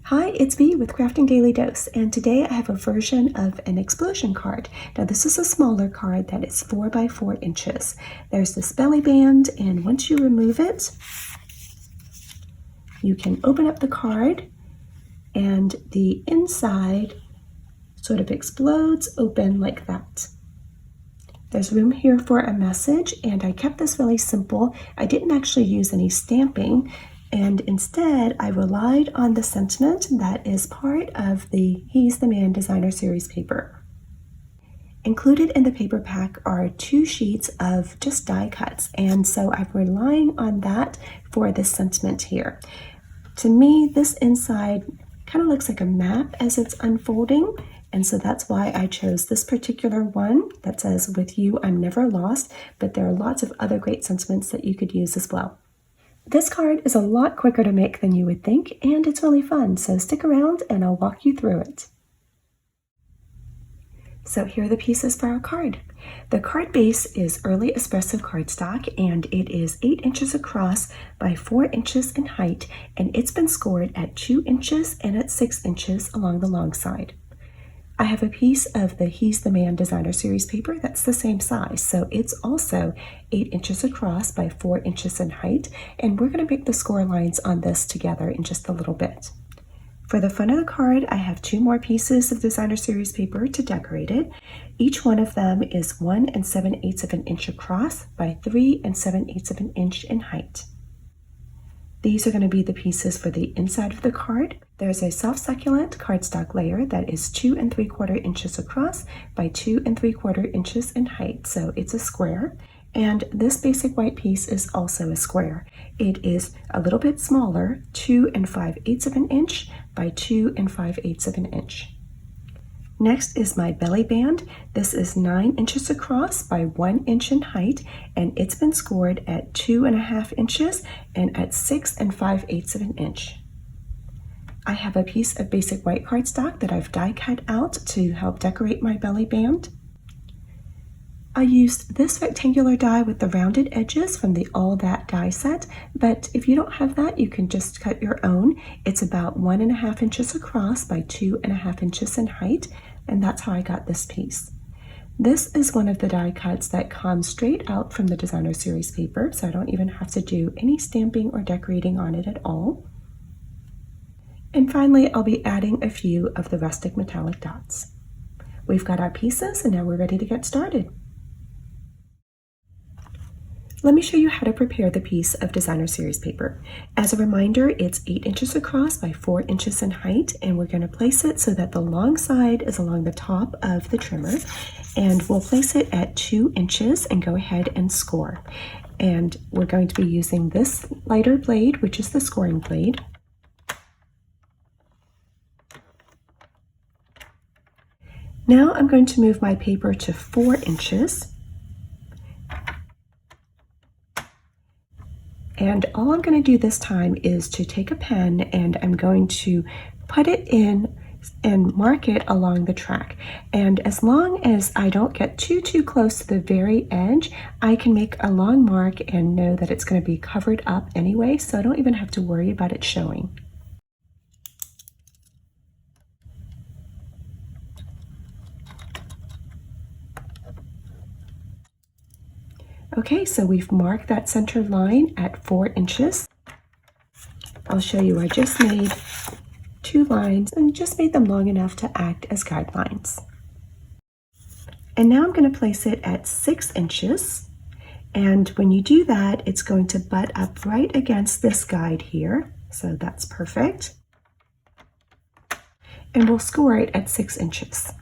Hi, it's me with Crafting Daily Dose, and today I have a version of an explosion card. Now this is a smaller card that is 4 by 4 inches. There's this belly band, and once you remove it, you can open up the card, and the inside sort of explodes open like that. There's room here for a message, and I kept this really simple. I didn't actually use any stamping, and instead I relied on the sentiment that is part of the He's the Man Designer Series paper. Included in the paper pack are 2 sheets of just die cuts, and so I'm relying on that for this sentiment here. To me, this inside kind of looks like a map as it's unfolding, and so that's why I chose this particular one that says, "With you, I'm never lost," but there are lots of other great sentiments that you could use as well. This card is a lot quicker to make than you would think, and it's really fun, so stick around and I'll walk you through it. So here are the pieces for our card. The card base is early espresso cardstock, and it is 8 inches across by 4 inches in height, and it's been scored at 2 inches and at 6 inches along the long side. I have a piece of the He's the Man Designer Series paper that's the same size, so it's also 8 inches across by 4 inches in height, and we're going to make the score lines on this together in just a little bit. For the front of the card, I have 2 more pieces of Designer Series paper to decorate it. Each one of them is 1 7/8 of an inch across by 3 7/8 of an inch in height. These are going to be the pieces for the inside of the card. There's a soft succulent cardstock layer that is 2 3/4 inches across by 2 3/4 inches in height, so it's a square. And this basic white piece is also a square. It is a little bit smaller, 2 5/8 of an inch by 2 5/8 of an inch. Next is my belly band. This is 9 inches across by 1 inch in height, and it's been scored at 2 1/2 inches and at 6 5/8 of an inch. I have a piece of basic white cardstock that I've die cut out to help decorate my belly band. I used this rectangular die with the rounded edges from the All That die set, but if you don't have that, you can just cut your own. It's about 1 1/2 inches across by 2 1/2 inches in height, and that's how I got this piece. This is one of the die cuts that comes straight out from the Designer Series paper, so I don't even have to do any stamping or decorating on it at all. And finally, I'll be adding a few of the rustic metallic dots. We've got our pieces, and now we're ready to get started. Let me show you how to prepare the piece of Designer Series paper. As a reminder, it's 8 inches across by 4 inches in height, and we're going to place it so that the long side is along the top of the trimmer, and we'll place it at 2 inches and go ahead and score. And we're going to be using this lighter blade, which is the scoring blade. Now I'm going to move my paper to 4 inches. And all I'm going to do this time is to take a pen, and I'm going to put it in and mark it along the track. And as long as I don't get too close to the very edge, I can make a long mark and know that it's going to be covered up anyway, so I don't even have to worry about it showing. Okay, so we've marked that center line at 4 inches. I'll show you, I just made 2 lines and just made them long enough to act as guidelines. And now I'm going to place it at 6 inches. And when you do that, it's going to butt up right against this guide here. So that's perfect. And we'll score it at 6 inches.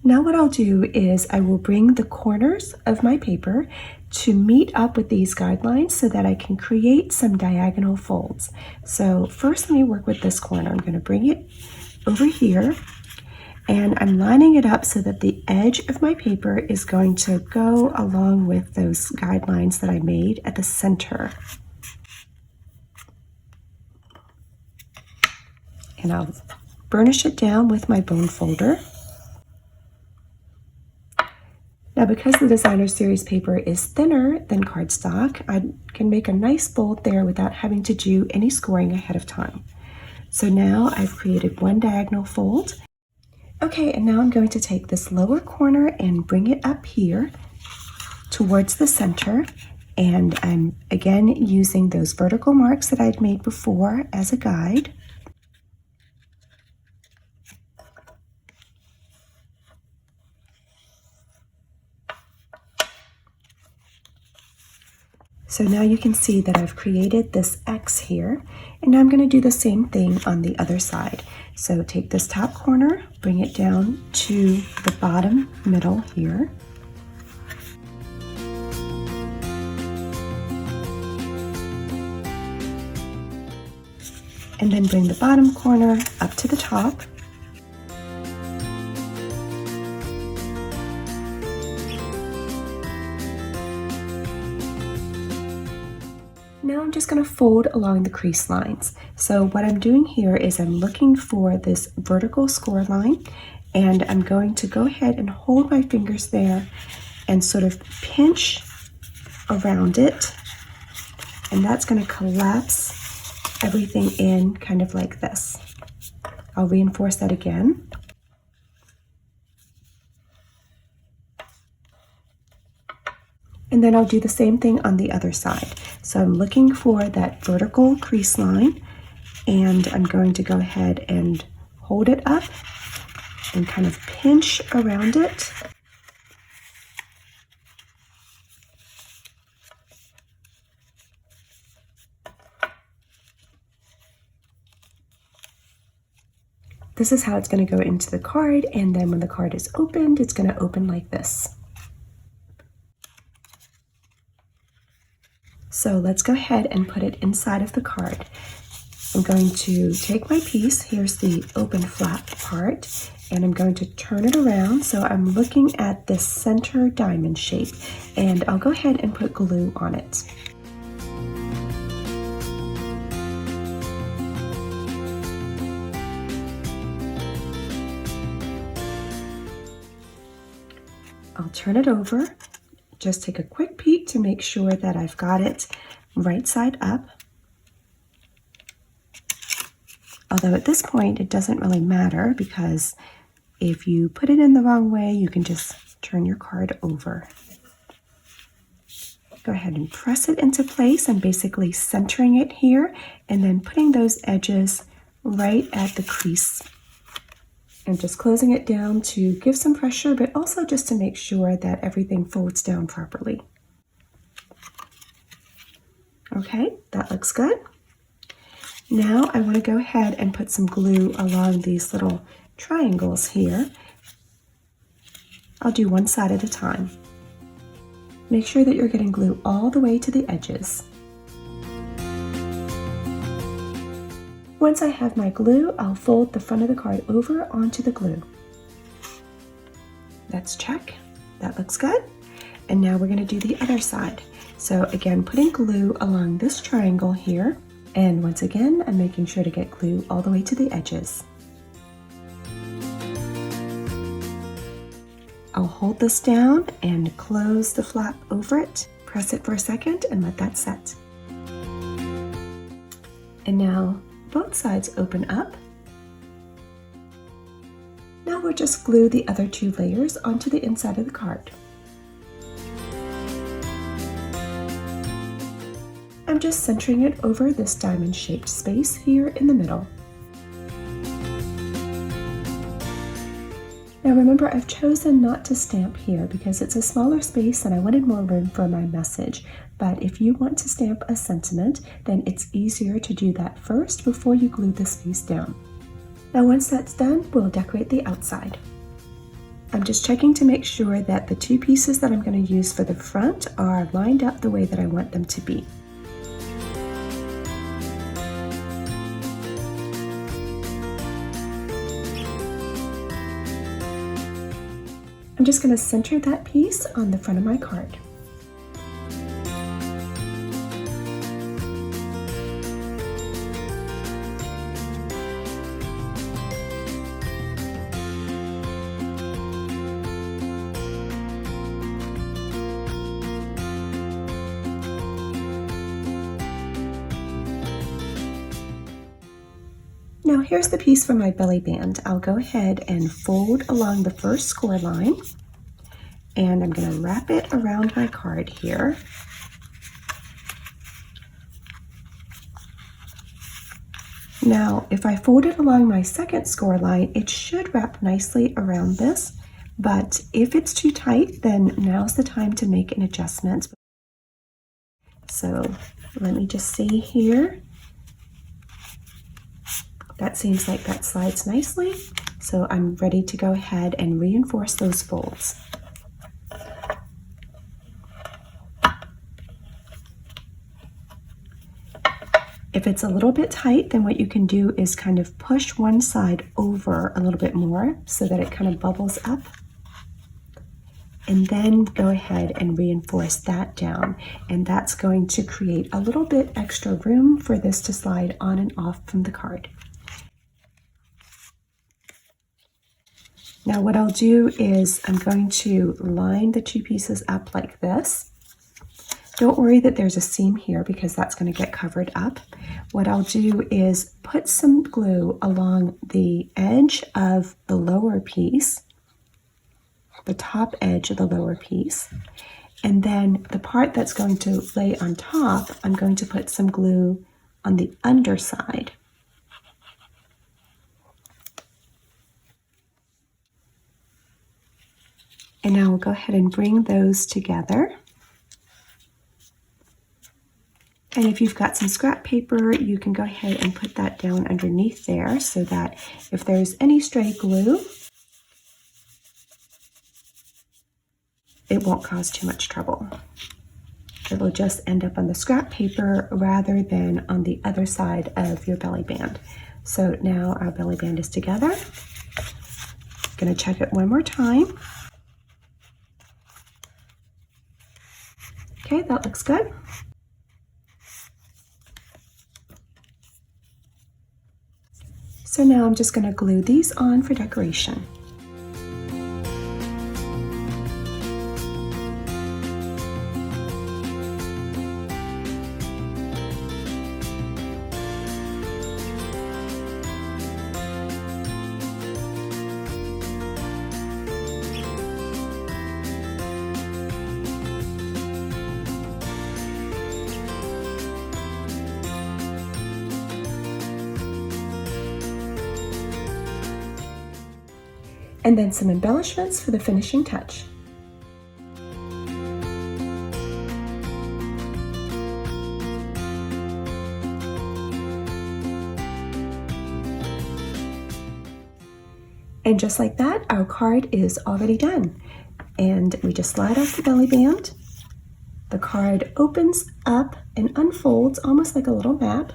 Now what I'll do is I will bring the corners of my paper to meet up with these guidelines so that I can create some diagonal folds. So first let me work with this corner. I'm going to bring it over here, and I'm lining it up so that the edge of my paper is going to go along with those guidelines that I made at the center. And I'll burnish it down with my bone folder. Now, because the designer series paper is thinner than cardstock, I can make a nice fold there without having to do any scoring ahead of time. So now I've created one diagonal fold. Okay, and now I'm going to take this lower corner and bring it up here towards the center. And I'm again using those vertical marks that I'd made before as a guide. So now you can see that I've created this X here, and now I'm going to do the same thing on the other side. So take this top corner, bring it down to the bottom middle here. And then bring the bottom corner up to the top. Now I'm just going to fold along the crease lines. So what I'm doing here is I'm looking for this vertical score line, and I'm going to go ahead and hold my fingers there and sort of pinch around it, and that's going to collapse everything in kind of like this. I'll reinforce that again. And then I'll do the same thing on the other side. So I'm looking for that vertical crease line, and I'm going to go ahead and hold it up and kind of pinch around it. This is how it's going to go into the card, and then when the card is opened, it's going to open like this. So let's go ahead and put it inside of the card. I'm going to take my piece, here's the open flap part, and I'm going to turn it around so I'm looking at this center diamond shape, and I'll go ahead and put glue on it. I'll turn it over. Just take a quick peek to make sure that I've got it right side up. Although at this point it doesn't really matter, because if you put it in the wrong way, you can just turn your card over. Go ahead and press it into place. I'm basically centering it here and then putting those edges right at the crease. And just closing it down to give some pressure, but also just to make sure that everything folds down properly. Okay, that looks good. Now I want to go ahead and put some glue along these little triangles here. I'll do one side at a time. Make sure that you're getting glue all the way to the edges. Once I have my glue, I'll fold the front of the card over onto the glue. Let's check. That looks good. And now we're going to do the other side. So again, putting glue along this triangle here. And once again, I'm making sure to get glue all the way to the edges. I'll hold this down and close the flap over it. Press it for a second and let that set. And now both sides open up. Now we'll just glue the other two layers onto the inside of the card. I'm just centering it over this diamond-shaped space here in the middle. Now remember, I've chosen not to stamp here because it's a smaller space and I wanted more room for my message. But if you want to stamp a sentiment, then it's easier to do that first before you glue this piece down. Now once that's done, we'll decorate the outside. I'm just checking to make sure that the two pieces that I'm going to use for the front are lined up the way that I want them to be. I'm just going to center that piece on the front of my card. Now here's the piece for my belly band. I'll go ahead and fold along the first score line, and I'm going to wrap it around my card here. Now, if I fold it along my second score line, it should wrap nicely around this, but if it's too tight, then now's the time to make an adjustment. So let me just see here. That seems like that slides nicely, so I'm ready to go ahead and reinforce those folds. If it's a little bit tight, then what you can do is kind of push one side over a little bit more so that it kind of bubbles up. And then go ahead and reinforce that down. And that's going to create a little bit extra room for this to slide on and off from the card. Now what I'll do is I'm going to line the two pieces up like this. Don't worry that there's a seam here because that's going to get covered up. What I'll do is put some glue along the edge of the lower piece, the top edge of the lower piece, and then the part that's going to lay on top, I'm going to put some glue on the underside. And now we'll go ahead and bring those together. And if you've got some scrap paper, you can go ahead and put that down underneath there so that if there's any stray glue, it won't cause too much trouble. It will just end up on the scrap paper rather than on the other side of your belly band. So now our belly band is together. Gonna check it one more time. Okay, that looks good. So now I'm just going to glue these on for decoration. And then some embellishments for the finishing touch. And just like that, our card is already done. And we just slide off the belly band. The card opens up and unfolds almost like a little map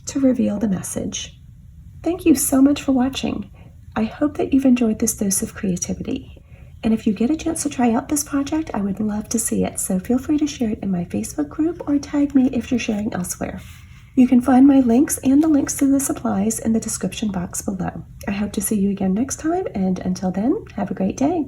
to reveal the message. Thank you so much for watching. I hope that you've enjoyed this dose of creativity. And if you get a chance to try out this project, I would love to see it. So feel free to share it in my Facebook group or tag me if you're sharing elsewhere. You can find my links and the links to the supplies in the description box below. I hope to see you again next time, and until then, have a great day.